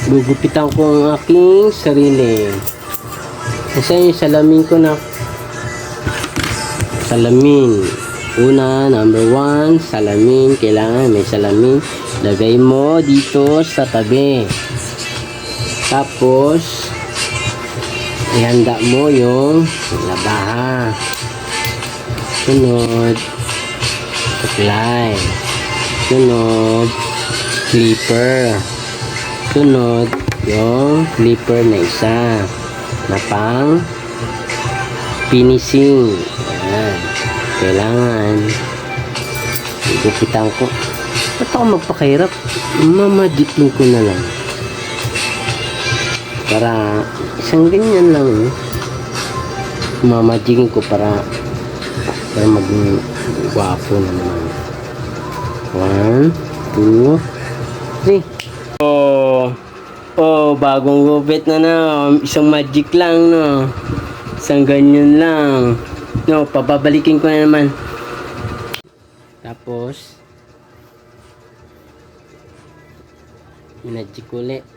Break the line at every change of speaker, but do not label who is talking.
Gugupitan ko ang aking sarili. Kasi yung salamin ko na. Salamin. Una, number 1, salamin. Kailangan may salamin. Lagay mo dito sa tabi. Tapos, ihanda mo yung labaha. Sunod, supply. Sunod, clipper. Sunod, yung clipper na isa na pang finishing. Ayan. Kailangan gupitan ko. Ba't ako magpakahirap? Mamadikin ko na lang. Para isang ganyan lang. Mamadikin ko para maging guwapo na naman. 1, 2, 3. Bagong gupit na no. Isang magic lang no. Isang ganyan lang. No, papabalikin ko na naman. Tapos magic ulit.